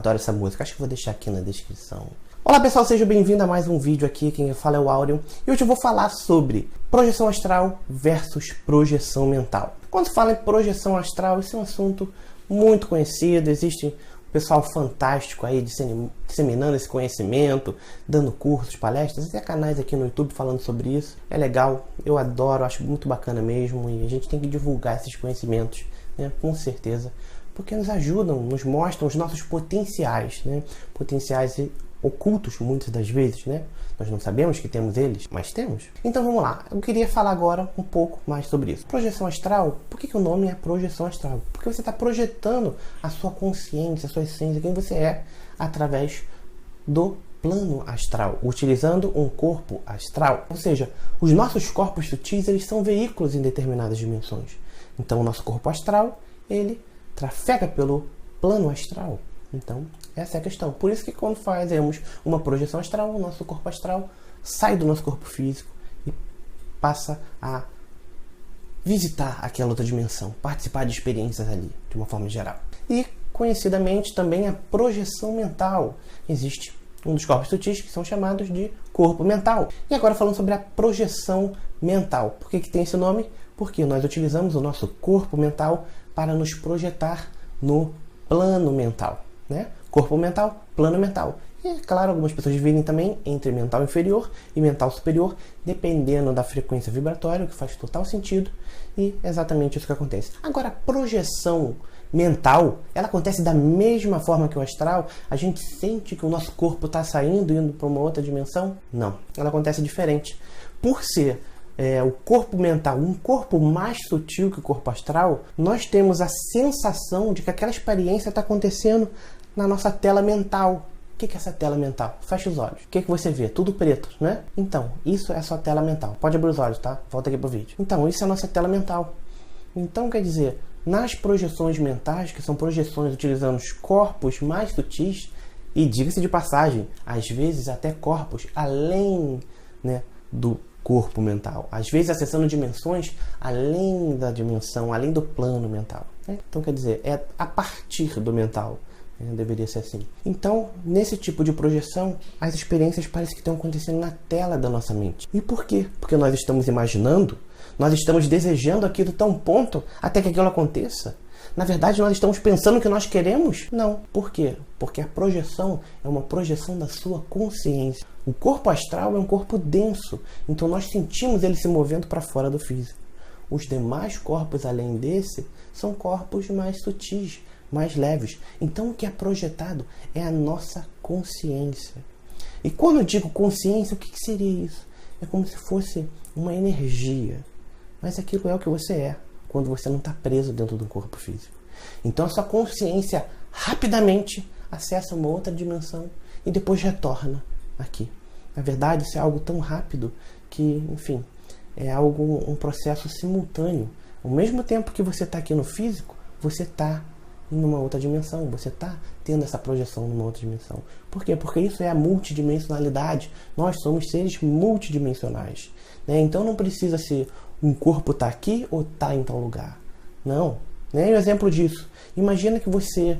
adoro essa música, acho que vou deixar aqui na descrição. Olá pessoal, seja bem-vindo a mais um vídeo aqui, quem fala é o Áureo. E hoje eu vou falar sobre projeção astral versus projeção mental. Quando se fala em projeção astral, esse é um assunto muito conhecido, existe um pessoal fantástico aí disseminando esse conhecimento, dando cursos, palestras, até canais aqui no YouTube falando sobre isso. É legal, eu adoro, acho muito bacana mesmo, e a gente tem que divulgar esses conhecimentos, né, com certeza, porque nos ajudam, nos mostram os nossos potenciais, né, potenciais ocultos muitas das vezes, né? Nós não sabemos que temos eles, mas temos. Então vamos lá, eu queria falar agora um pouco mais sobre isso. Projeção astral, por que o nome é projeção astral? Porque você está projetando a sua consciência, a sua essência, quem você é, através do plano astral, utilizando um corpo astral. Ou seja, os nossos corpos sutis, eles são veículos em determinadas dimensões. Então o nosso corpo astral, ele trafega pelo plano astral. Então, essa é a questão. Por isso que quando fazemos uma projeção astral, o nosso corpo astral sai do nosso corpo físico e passa a visitar aquela outra dimensão, participar de experiências ali, de uma forma geral. E, conhecidamente, também a projeção mental. Existe um dos corpos sutis que são chamados de corpo mental. E agora falando sobre a projeção mental. Por que tem esse nome? Porque nós utilizamos o nosso corpo mental para nos projetar no plano mental. Né? Corpo mental, plano mental. E, é claro, algumas pessoas dividem também entre mental inferior e mental superior, dependendo da frequência vibratória, o que faz total sentido, e é exatamente isso que acontece. Agora, a projeção mental, ela acontece da mesma forma que o astral? A gente sente que o nosso corpo está saindo, indo para uma outra dimensão? Não, ela acontece diferente. Por ser o corpo mental, um corpo mais sutil que o corpo astral, nós temos a sensação de que aquela experiência está acontecendo na nossa tela mental. O que é essa tela mental? Fecha os olhos. O que você vê? Tudo preto, né? Então, isso é a sua tela mental. Pode abrir os olhos, tá? Volta aqui pro vídeo. Então, isso é a nossa tela mental. Então, quer dizer, nas projeções mentais, que são projeções utilizando os corpos mais sutis, e diga-se de passagem, às vezes até corpos além, né, do corpo mental, às vezes acessando dimensões além da dimensão, além do plano mental, né? Então quer dizer, é a partir do mental, né? Deveria ser assim. Então, nesse tipo de projeção, as experiências parecem que estão acontecendo na tela da nossa mente. E por quê? Porque nós estamos imaginando, nós estamos desejando aquilo tão ponto até que aquilo aconteça. Na verdade, nós estamos pensando o que nós queremos? Não. Por quê? Porque a projeção é uma projeção da sua consciência. O corpo astral é um corpo denso, então nós sentimos ele se movendo para fora do físico. Os demais corpos, além desse, são corpos mais sutis, mais leves. Então, o que é projetado é a nossa consciência. E quando eu digo consciência, o que seria isso? É como se fosse uma energia. Mas aquilo é o que você é quando você não está preso dentro do corpo físico. Então a sua consciência rapidamente acessa uma outra dimensão e depois retorna aqui. Na verdade, isso é algo tão rápido que, enfim, é um processo simultâneo. Ao mesmo tempo que você está aqui no físico, você está em uma outra dimensão, você está tendo essa projeção numa outra dimensão. Por quê? Porque isso é a multidimensionalidade. Nós somos seres multidimensionais, né? Então não precisa ser um corpo está aqui ou está em tal lugar. Não. Né? E um exemplo disso. Imagina que você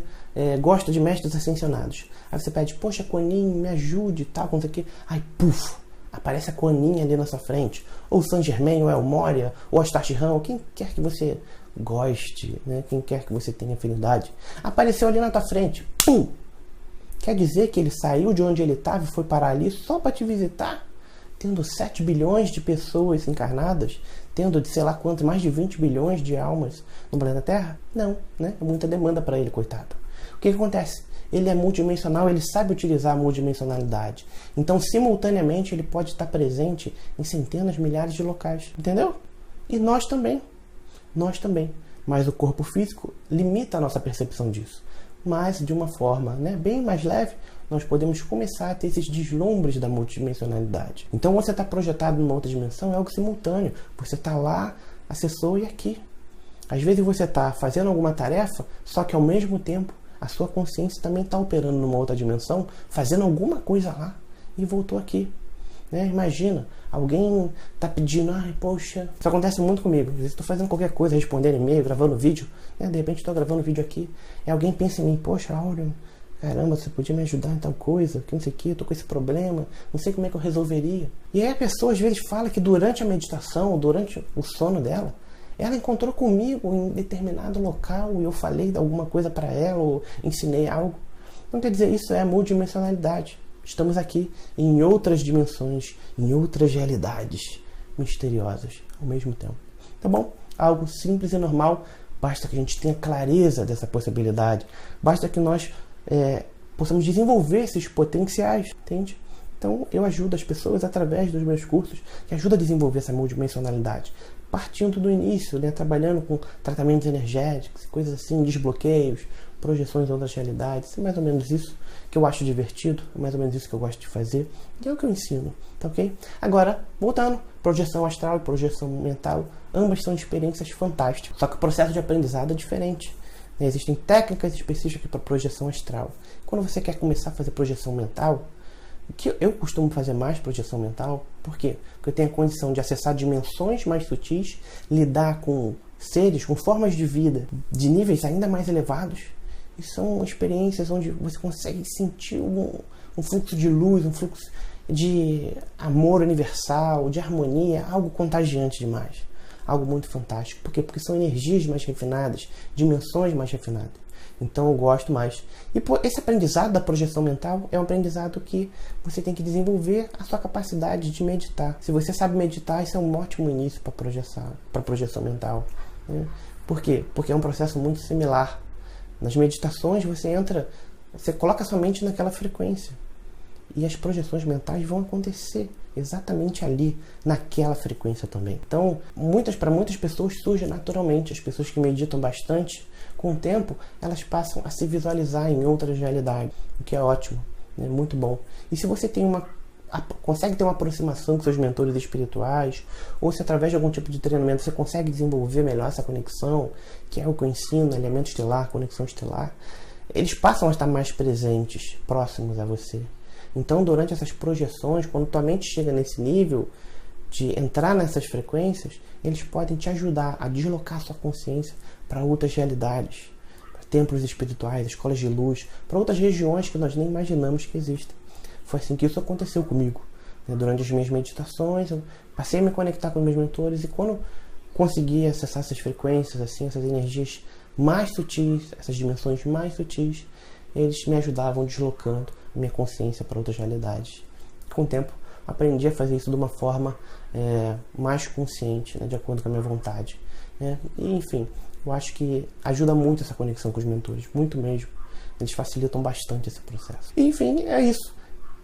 gosta de mestres ascensionados. Aí você pede, poxa, Kuan-Yin, me ajude, tal, com isso aqui. Aí, puf, aparece a Kuan-Yin ali na sua frente. Ou Saint Germain, ou El Moria, ou Astarte Han, ou quem quer que você goste, né? Quem quer que você tenha afinidade. Apareceu ali na tua frente. Pum! Quer dizer que ele saiu de onde ele estava e foi parar ali só para te visitar? Tendo 7 bilhões de pessoas encarnadas, tendo de sei lá quanto, mais de 20 bilhões de almas no planeta Terra? Não, né? É muita demanda para ele, coitado. O que acontece? Ele é multidimensional, ele sabe utilizar a multidimensionalidade. Então, simultaneamente, ele pode estar presente em centenas, milhares de locais. Entendeu? E nós também. Nós também. Mas o corpo físico limita a nossa percepção disso. Mas, de uma forma, né, bem mais leve, nós podemos começar a ter esses deslumbres da multidimensionalidade. Então, você está projetado numa outra dimensão, é algo simultâneo. Você está lá, acessou e aqui. Às vezes você está fazendo alguma tarefa, só que ao mesmo tempo a sua consciência também está operando numa outra dimensão, fazendo alguma coisa lá e voltou aqui. Né? Imagina, alguém está pedindo, ai, poxa, isso acontece muito comigo. Às vezes estou fazendo qualquer coisa, respondendo e-mail, gravando vídeo, né? De repente estou gravando vídeo aqui, e alguém pensa em mim, poxa, Áureo, Caramba, você podia me ajudar em tal coisa, que não sei o que, eu tô com esse problema, não sei como é que eu resolveria. E aí a pessoa às vezes fala que durante a meditação, durante o sono dela, ela encontrou comigo em determinado local e eu falei alguma coisa para ela ou ensinei algo. Então quer dizer, isso é a multidimensionalidade. Estamos aqui em outras dimensões, em outras realidades misteriosas ao mesmo tempo. Tá bom? Algo simples e normal, basta que a gente tenha clareza dessa possibilidade, basta que nós possamos desenvolver esses potenciais, entende? Então eu ajudo as pessoas através dos meus cursos que ajudam a desenvolver essa multidimensionalidade, partindo do início, né, trabalhando com tratamentos energéticos, coisas assim, desbloqueios, projeções em outras realidades. É mais ou menos isso que eu acho divertido, é mais ou menos isso que eu gosto de fazer, e é o que eu ensino, tá ok? Agora, voltando, projeção astral e projeção mental, ambas são experiências fantásticas, só que o processo de aprendizado é diferente. Existem técnicas específicas para projeção astral. Quando você quer começar a fazer projeção mental, que eu costumo fazer mais projeção mental, por quê? Porque eu tenho a condição de acessar dimensões mais sutis, lidar com seres, com formas de vida de níveis ainda mais elevados, e são experiências onde você consegue sentir um fluxo de luz, um fluxo de amor universal, de harmonia, algo contagiante demais. Algo muito fantástico. Por quê? Porque são energias mais refinadas, dimensões mais refinadas. Então eu gosto mais. E esse aprendizado da projeção mental é um aprendizado que você tem que desenvolver a sua capacidade de meditar. Se você sabe meditar, isso é um ótimo início para projeção mental. Né? Por quê? Porque é um processo muito similar. Nas meditações você coloca sua mente naquela frequência. E as projeções mentais vão acontecer exatamente ali, naquela frequência também. Então, para muitas pessoas surge naturalmente. As pessoas que meditam bastante, com o tempo, elas passam a se visualizar em outras realidades, o que é ótimo, né? Muito bom. E se você consegue ter uma aproximação com seus mentores espirituais, ou se através de algum tipo de treinamento você consegue desenvolver melhor essa conexão, que é o que eu ensino, alinhamento estelar, conexão estelar, eles passam a estar mais presentes, próximos a você. Então, durante essas projeções, quando tua mente chega nesse nível de entrar nessas frequências, eles podem te ajudar a deslocar sua consciência para outras realidades, para templos espirituais, escolas de luz, para outras regiões que nós nem imaginamos que existem. Foi assim que isso aconteceu comigo. Durante as minhas meditações, eu passei a me conectar com meus mentores e quando consegui acessar essas frequências, assim, essas energias mais sutis, essas dimensões mais sutis, eles me ajudavam deslocando a minha consciência para outras realidades. Com o tempo, aprendi a fazer isso de uma forma mais consciente, né, de acordo com a minha vontade. Né? E, enfim, eu acho que ajuda muito essa conexão com os mentores, muito mesmo. Eles facilitam bastante esse processo. E, enfim, é isso.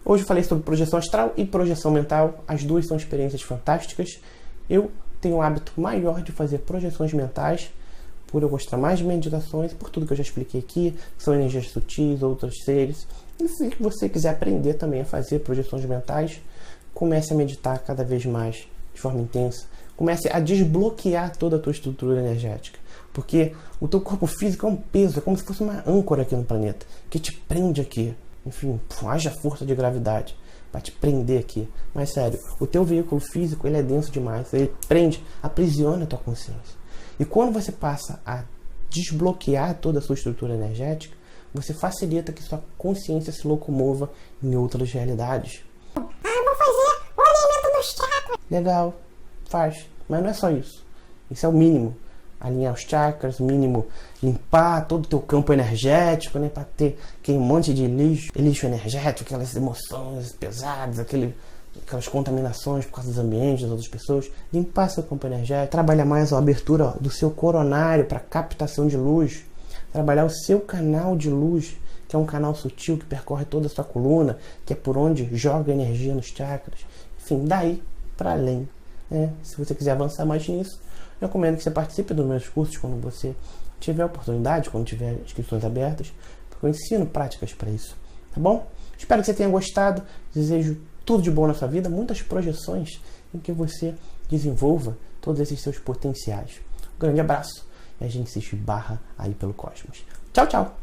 Hoje eu falei sobre projeção astral e projeção mental. As duas são experiências fantásticas. Eu tenho um hábito maior de fazer projeções mentais, por eu gostar mais de meditações, por tudo que eu já expliquei aqui, que são energias sutis, outros seres. E se você quiser aprender também a fazer projeções mentais, comece a meditar cada vez mais, de forma intensa. Comece a desbloquear toda a tua estrutura energética. Porque o teu corpo físico é um peso, é como se fosse uma âncora aqui no planeta, que te prende aqui. Enfim, haja força de gravidade para te prender aqui. Mas sério, o teu veículo físico ele é denso demais, ele prende, aprisiona a tua consciência. E quando você passa a desbloquear toda a sua estrutura energética, você facilita que sua consciência se locomova em outras realidades. Ah, vou fazer o alinhamento dos chakras. Legal, faz. Mas não é só isso. Isso é o mínimo. Alinhar os chakras, mínimo limpar todo o teu campo energético, né? Para ter aquele monte de lixo energético, aquelas emoções pesadas, aquelas contaminações por causa dos ambientes, das outras pessoas. Limpar seu campo energético, trabalhar mais a abertura do seu coronário para captação de luz, trabalhar o seu canal de luz, que é um canal sutil que percorre toda a sua coluna, que é por onde joga energia nos chakras. Enfim, daí para além. Se você quiser avançar mais nisso, eu recomendo que você participe dos meus cursos quando você tiver oportunidade, quando tiver inscrições abertas, porque eu ensino práticas para isso, tá bom? Espero que você tenha gostado, desejo tudo de bom na sua vida, muitas projeções em que você desenvolva todos esses seus potenciais. Um grande abraço e a gente se esbarra aí pelo cosmos. Tchau, tchau!